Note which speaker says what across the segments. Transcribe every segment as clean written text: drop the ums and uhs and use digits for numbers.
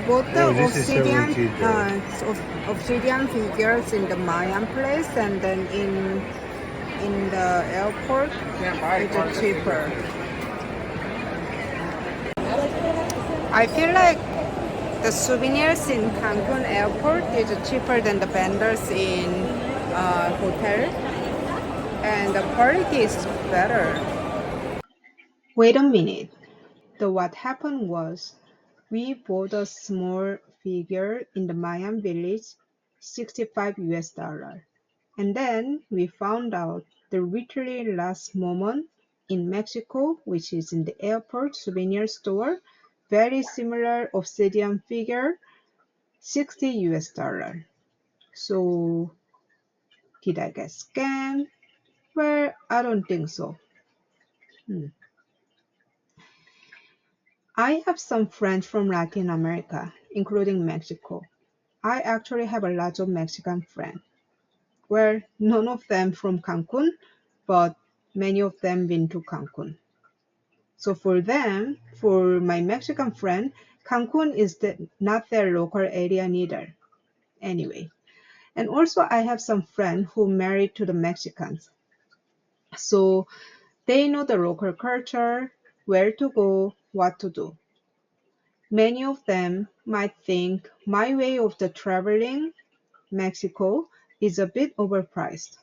Speaker 1: bought the
Speaker 2: Oh, this is
Speaker 1: obsidian figures in the Mayan place, and then in the airport it's cheaper. I feel like the souvenirs in Cancun Airport is cheaper than the vendors in hotel, and the quality is better. Wait a minute. What happened was we bought a small figure in the Mayan village, 65 US dollar. And then we found out the literally last moment in Mexico, which is in the airport souvenir store, very similar obsidian figure, 60 US dollar. So did I get scammed? Well, I don't think so. I have some friends from Latin America, including Mexico. I actually have a lot of Mexican friends. Well, none of them from Cancun, but many of them been to Cancun. So for them, for my Mexican friend, Cancun is not their local area neither. Anyway, and also I have some friends who married to the Mexicans. So they know the local culture, where to go, what to do. Many of them might think my way of the traveling Mexico is a bit overpriced.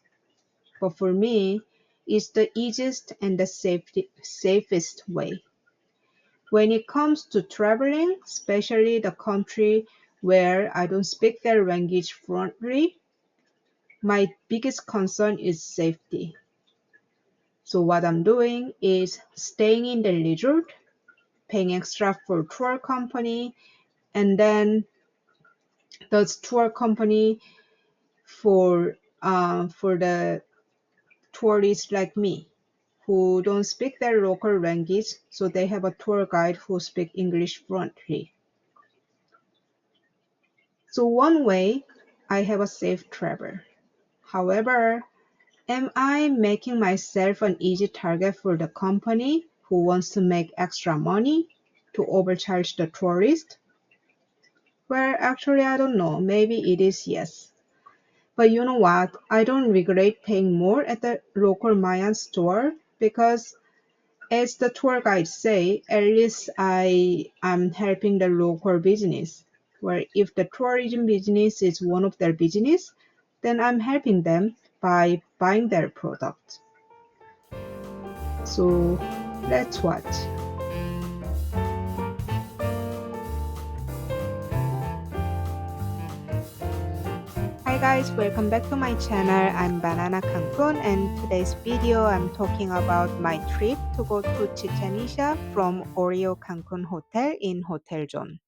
Speaker 1: But for me, it's the easiest and the safest way. When it comes to traveling, especially the country where I don't speak their language fluently, my biggest concern is safety. So what I'm doing is staying in the resort, paying extra for tour company, and then the tour company for the tourists like me who don't speak their local language, so they have a tour guide who speak English fluently. So one way, I have a safe travel. However, am I making myself an easy target for the company who wants to make extra money to overcharge the tourist? Well, actually, I don't know. Maybe it is yes. But you know what? I don't regret paying more at the local Mayan store because as the tour guides say, at least I am helping the local business. Where if the tourism business is one of their business, then I'm helping them by buying their product. So let's watch. Hi guys, welcome back to my channel. I'm Banana Cancun, and today's video I'm talking about my trip to go to Chichén Itzá from Oreo Cancun Hotel in Hotel Zone.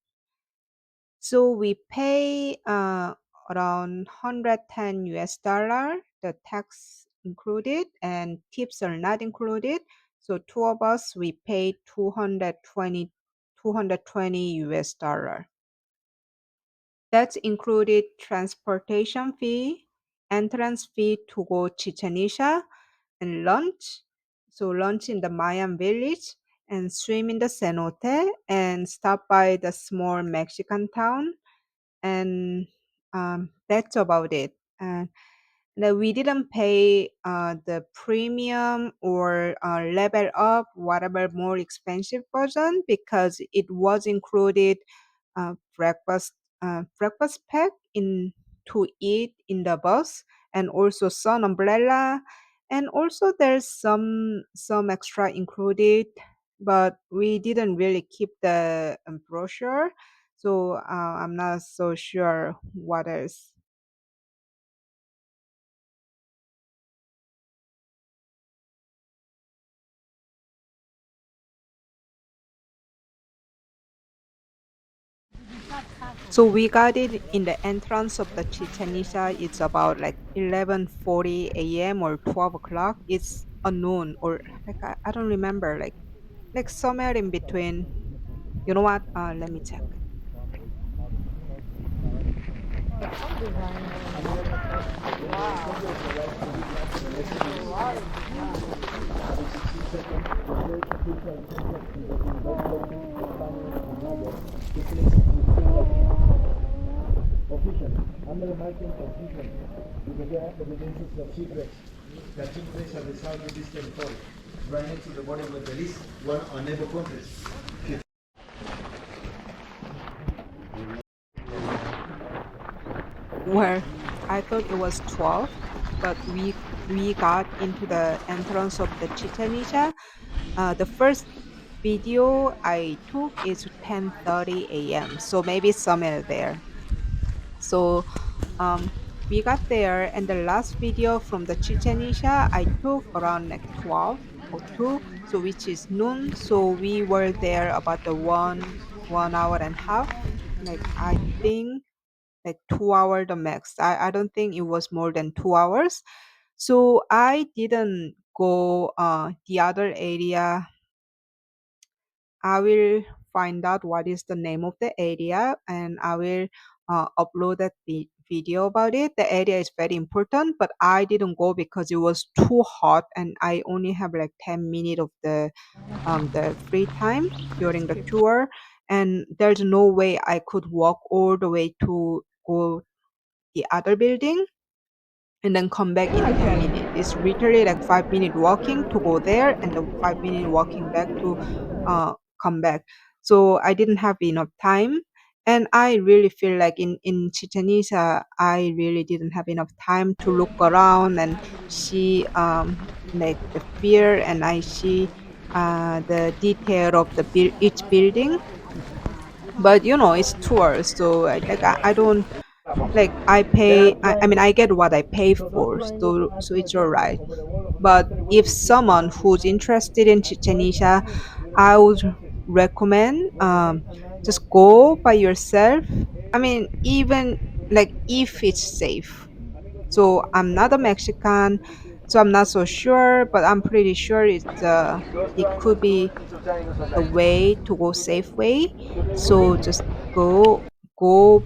Speaker 1: So we pay around 110 US dollar, the tax included, and tips are not included. So two of us we paid 220 US dollar. That's included transportation fee, entrance fee to go Chichen Itza, and lunch. So lunch in the Mayan village, and swim in the cenote, and stop by the small Mexican town, and that's about it. And we didn't pay the premium or level up, whatever more expensive version, because it was included breakfast breakfast pack in to eat in the bus, and also sun umbrella, and also there's some extra included, but we didn't really keep the brochure, so I'm not so sure what else. So we got it in the entrance of the Chichen Itza. It's about like 11:40 a.m. or 12 o'clock. It's a noon, or like I don't remember, like somewhere in between. You know what? Let me check.
Speaker 2: under Mayan confusion because they have evidences of shipwrecks that took place at the southeastern port, right next to the border with Belize, one of our neighbor countries.
Speaker 1: Where I thought it was 12, but we got into the entrance of the Chichen Itza. The first video I took is 10:30 a.m. So maybe somewhere there. So um, we got there, and the last video from the Chichen Itza I took around like 12 or 2, so which is noon. So we were there about the 1 hour and a half. Like I think like 2 hour the max. I don't think it was more than 2 hours. So I didn't go the other area. I will find out what is the name of the area and I will upload that video about it. The area is very important, but I didn't go because it was too hot and I only have like 10 minutes of the free time during the tour, and there's no way I could walk all the way to go the other building and then come back in 10 minutes. It's literally like 5 minute walking to go there and the 5 minute walking back to come back. So I didn't have enough time. And I really feel like in Chichen Itza, I really didn't have enough time to look around and see like the fear and I see the detail of each building. But it's tours, so I don't like I pay. I mean, I get what I pay for, so it's all right. But if someone who's interested in Chichen Itza, I would recommend just go by yourself. I mean, even like if it's safe. So I'm not a Mexican, so I'm not so sure, but I'm pretty sure it could be the way to go safe way. So just go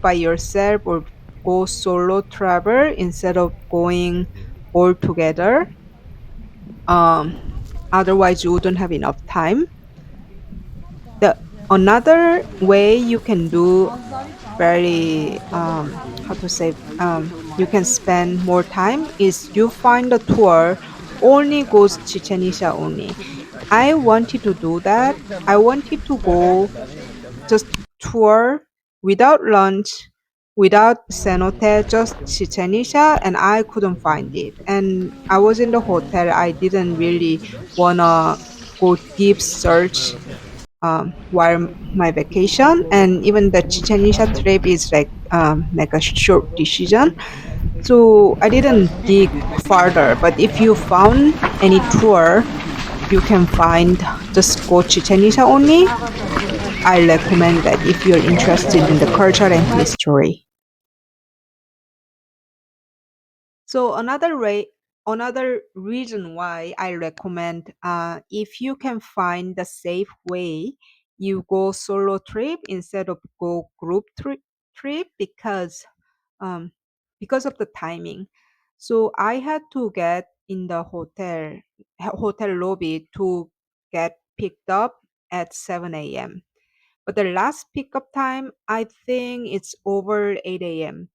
Speaker 1: by yourself or go solo travel instead of going all together. Um, Otherwise you wouldn't have enough time. The another way you can do very how to say you can spend more time is you find a tour only goes Chichen Itza only. I wanted to do that. I wanted to go just tour without lunch, without cenote, just Chichen Itza, and I couldn't find it. And I was in the hotel. I didn't really wanna go deep search while my vacation, and even the Chichen Itza trip is like a short decision. So I didn't dig further. But if you found any tour you can find, just go Chichen Itza only. I recommend that if you're interested in the culture and history. So another reason why I recommend, if you can find the safe way, you go solo trip instead of go trip um, because of the timing. So I had to get in the hotel lobby to get picked up at 7 a.m. But the last pickup time, I think it's over 8 a.m.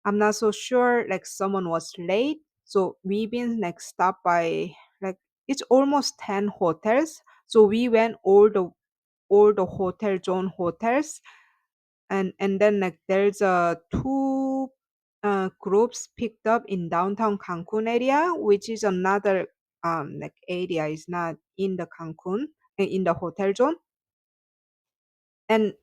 Speaker 1: I'm not so sure, like someone was late. So we been like stopped by like it's almost 10 hotels. So we went all the hotel zone hotels, and then like there's two groups picked up in downtown Cancun area, which is another like area is not in the Cancun in the hotel zone. And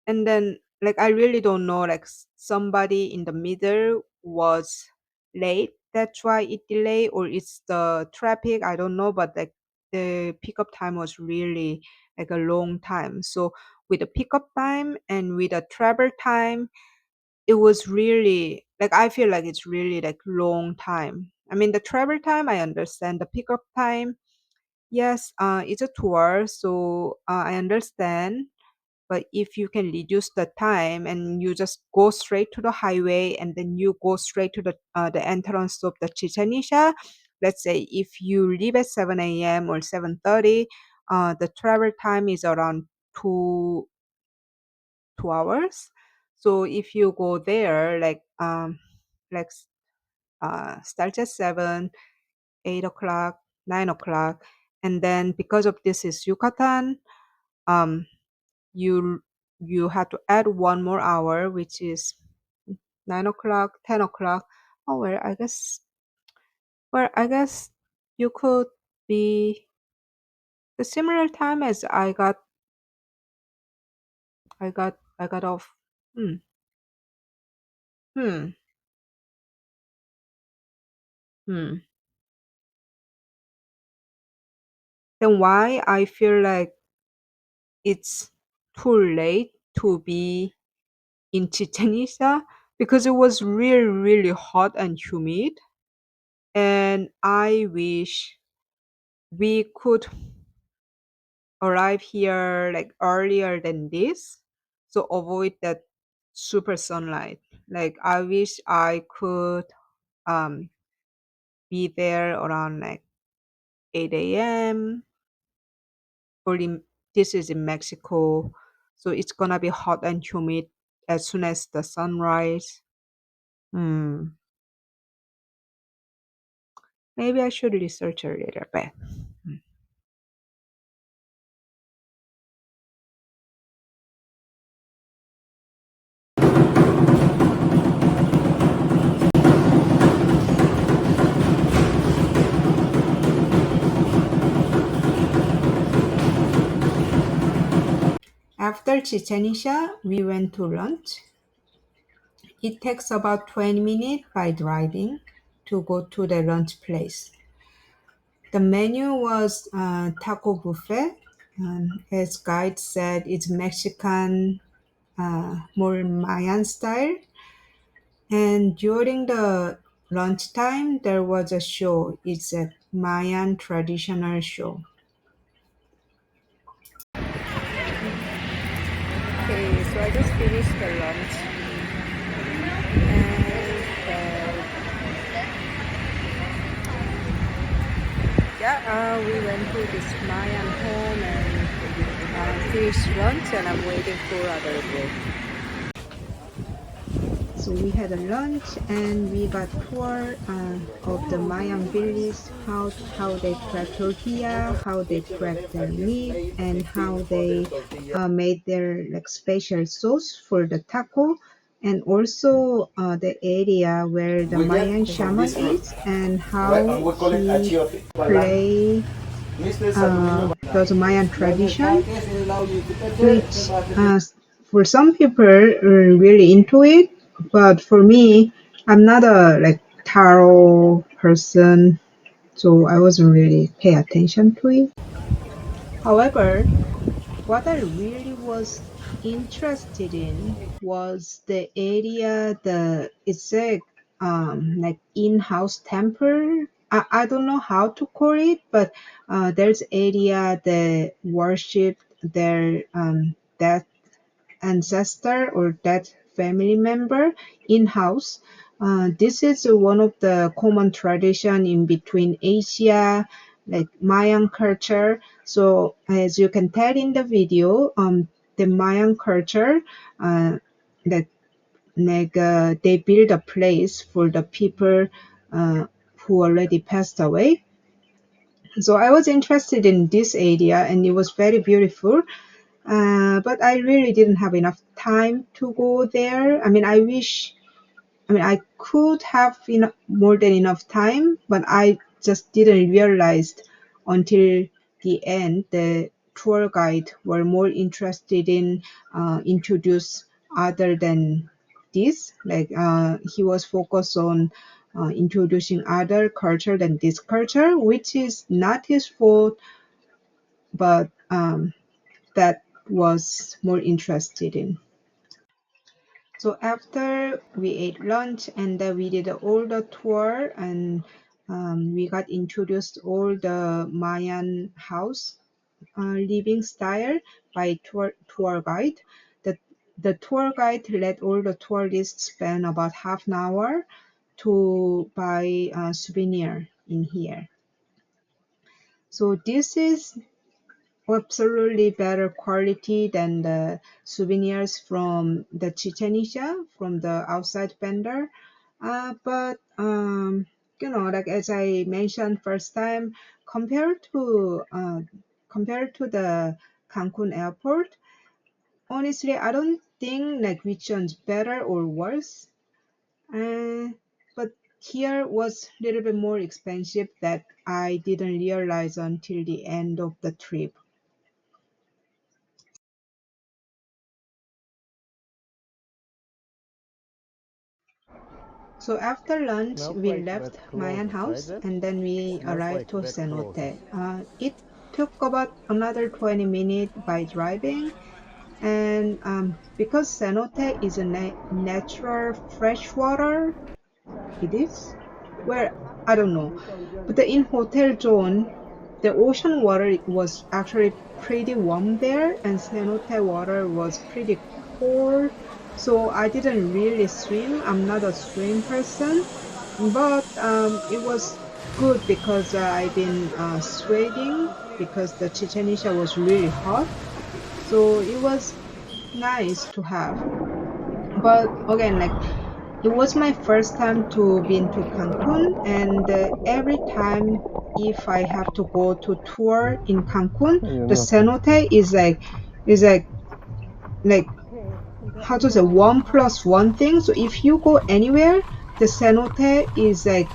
Speaker 1: and then like I really don't know, like somebody in the middle was late, that's why it delayed, or it's the traffic, I don't know, but like the pickup time was really like a long time. So with the pickup time and with the travel time, it was really like I feel like it's really like long time. I mean the travel time I understand, the pickup time, yes, it's a tour, so I understand. But if you can reduce the time and you just go straight to the highway and then you go straight to the entrance of the Chichen Itza, let's say if you leave at 7 a.m. or 7:30, the travel time is around 2 hours. So if you go there, like like starts at 7, 8 o'clock, 9 o'clock, and then because of this is Yucatan, um, you you have to add 1 more hour, which is 9 o'clock, 10 o'clock. Oh, well, I guess you could be the similar time as I got off. Hmm. Hmm. Hmm. Then why I feel like it's too late to be in Chichen Itza? Because it was really, really hot and humid. And I wish we could arrive here like earlier than this, so avoid that super sunlight. Like I wish I could um be there around like 8 a.m. or this is in Mexico, so it's gonna be hot and humid as soon as the sunrise. Hmm. Maybe I should research a little bit. Hmm. After Chichen Itza, we went to lunch. It takes about 20 minutes by driving to go to the lunch place. The menu was taco buffet. As guide said, it's Mexican, more Mayan style. And during the lunchtime, there was a show. It's a Mayan traditional show. Okay, so I just finished the lunch, and yeah, we went to this Mayan home and finished lunch, and I'm waiting for other group. So we had a lunch and we got tour of the Mayan village, how they crack tortilla, how they crack their meat, and how they made their like special sauce for the taco, and also the area where the
Speaker 2: We get
Speaker 1: Mayan
Speaker 2: from
Speaker 1: shaman
Speaker 2: this room,
Speaker 1: is and
Speaker 2: right?
Speaker 1: how
Speaker 2: And we call it
Speaker 1: he
Speaker 2: achiote.
Speaker 1: play those Mayan tradition, which for some people are really into it, but for me, I'm not a like tarot person, so I wasn't really pay attention to it. However, what I really was interested in was the area, the it's a like in-house temple. I don't know how to call it, but there's area that worship their dead ancestor or dead family member in-house. This is one of the common tradition in between Asia, like Mayan culture. So as you can tell in the video, the Mayan culture, uh, that they build a place for the people who already passed away. So I was interested in this area, and it was very beautiful. But I really didn't have enough time to go there. I mean, I could have more than enough time, but I just didn't realize until the end the tour guide were more interested in introduce other than this. Like he was focused on introducing other culture than this culture, which is not his fault, but that was more interested in. So after we ate lunch and then we did all the tour, and we got introduced all the Mayan house living style by tour guide. The the tour guide let all the tourists spend about half an hour to buy a souvenir in here. So this is absolutely better quality than the souvenirs from the Chichen Itza from the outside vendor. But like as I mentioned first time, compared to uh, compared to the Cancun Airport, honestly, I don't think like which one's better or worse. Uh, but here was a little bit more expensive that I didn't realize until the end of the trip. So after lunch,
Speaker 3: Smells
Speaker 1: we
Speaker 3: like
Speaker 1: left
Speaker 3: wet
Speaker 1: Mayan
Speaker 3: clothes,
Speaker 1: house
Speaker 3: right it?
Speaker 1: and then we
Speaker 3: Smells
Speaker 1: arrived
Speaker 3: like
Speaker 1: to
Speaker 3: wet clothes.
Speaker 1: cenote. It took about another 20 minutes by driving, and because cenote is a natural freshwater, it is? Well, I don't know. But in hotel zone, the ocean water was actually pretty warm there, and cenote water was pretty cold. So I didn't really swim. I'm not a swim person, but it was good because I've been sweating because the Chichen Itza was really hot. So it was nice to have. But again, like it was my first time to been to Cancun, and every time if I have to go to tour in Cancun,
Speaker 3: You
Speaker 1: the
Speaker 3: know.
Speaker 1: cenote is like how to say one plus one thing. So if you go anywhere, the cenote is like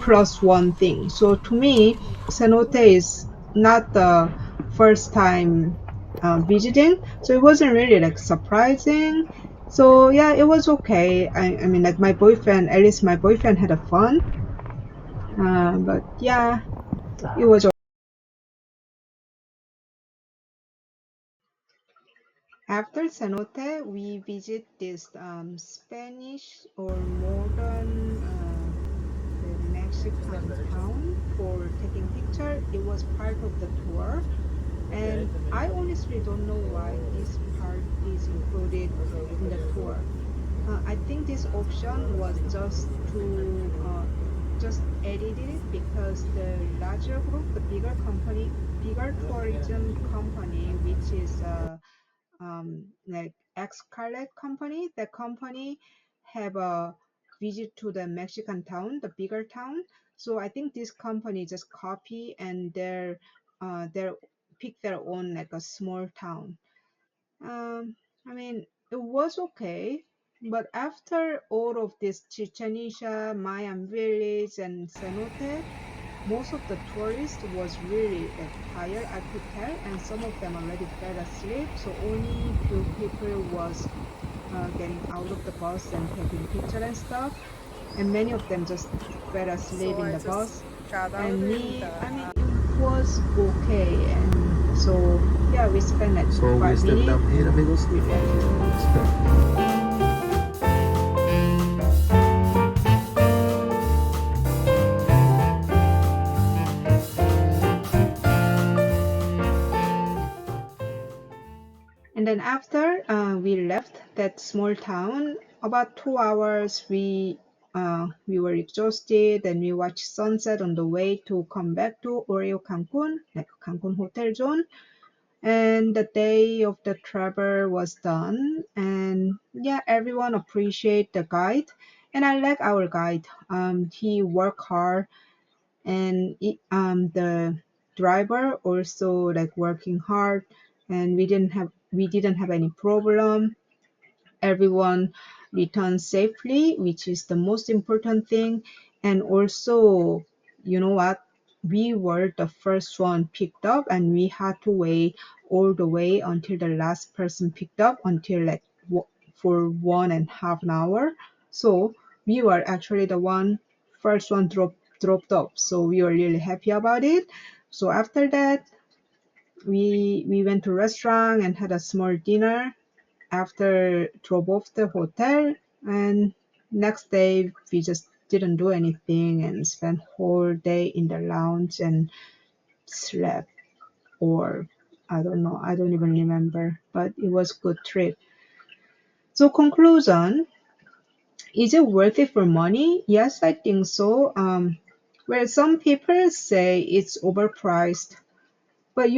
Speaker 1: plus one thing. So to me, cenote is not the first time visiting, so it wasn't really like surprising. So yeah, it was okay. I mean, like my boyfriend, at least my boyfriend had a fun. But yeah, it was. After cenote, we visit this Spanish or modern the Mexican town for taking picture. It was part of the tour. And I honestly don't know why this part is included in the tour. I think this option was just added it because the larger group, the bigger company, bigger tourism company, which is like Xcaret company, the company have a visit to the Mexican town, the bigger town. So I think this company just copy and their pick their own like a small town. I mean, it was okay, but after all of this Chichen Itza, Mayan village, and cenote, most of the tourists was really like tired, I could tell, and some of them already fell asleep. So only few people was getting out of the bus and taking picture and stuff, and many of them just fell asleep
Speaker 4: So
Speaker 1: in
Speaker 4: I
Speaker 1: the
Speaker 4: just
Speaker 1: bus.
Speaker 4: got out
Speaker 1: And
Speaker 4: in
Speaker 1: me, I mean,
Speaker 4: the
Speaker 1: it was okay, and so yeah, we spent like
Speaker 2: So we
Speaker 1: five
Speaker 2: stepped
Speaker 1: minutes
Speaker 2: down here,
Speaker 1: and
Speaker 2: amigos.
Speaker 1: we left. And then after we left that small town, about 2 hours, we were exhausted and we watched sunset on the way to come back to Oreo Cancun, like Cancun hotel zone. And the day of the travel was done, and yeah, everyone appreciate the guide, and I like our guide. He worked hard, and the driver also like working hard, and we didn't have any problem. Everyone returned safely, which is the most important thing. And also, you know what, we were the first one picked up, and we had to wait all the way until the last person picked up until like for 1.5 hours. So we were actually the first one dropped off, so we were really happy about it. So after that, we went to restaurant and had a small dinner after drove off the hotel, and next day we just didn't do anything and spent whole day in the lounge and slept, or I don't know, I don't even remember, but it was good trip. So conclusion, is it worth it for money? Yes, I think so. Where some people say it's overpriced, but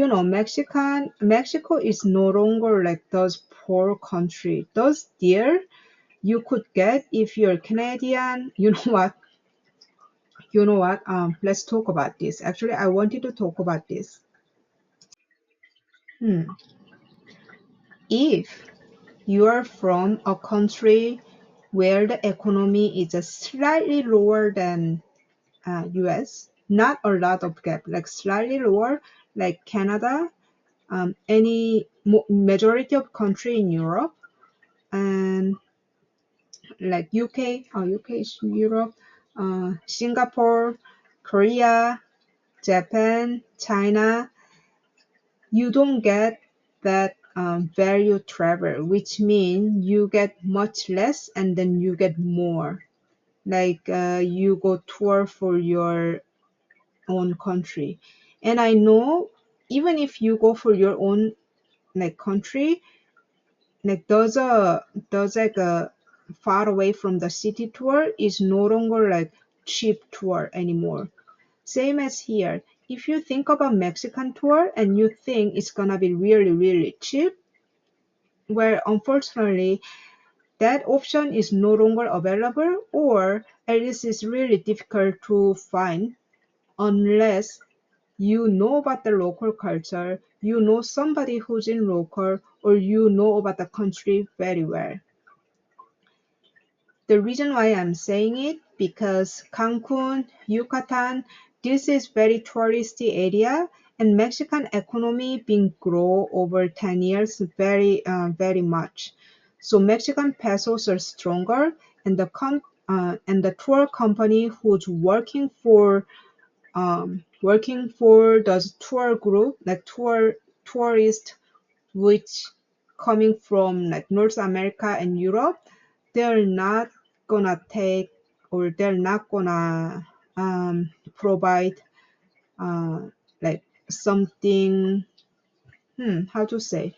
Speaker 1: Mexico is no longer like those poor country. Those deer, you could get if you're Canadian. Let's talk about this. Actually, I wanted to talk about this. Hmm. If you are from a country where the economy is slightly lower than US, not a lot of gap, like slightly lower, like Canada, any majority of country in Europe, and like UK, UK is Europe, Singapore, Korea, Japan, China, you don't get that value travel, which means you get much less and then you get more. Like you go tour for your own country. And I know even if you go for your own like country, like those like a far away from the city tour is no longer like cheap tour anymore. Same as here. If you think about Mexican tour and you think it's gonna be really, really cheap, well, unfortunately, that option is no longer available, or at least it's really difficult to find unless you know about the local culture, you know somebody who's in local, or you know about the country very well. The reason why I'm saying it because Cancun, Yucatan, this is very touristy area and Mexican economy been grow over 10 years very much. So Mexican pesos are stronger and the tour company who's working for the tour group like tourist which coming from like North America and Europe, they're not gonna take or they're not gonna provide uh, like something, how to say?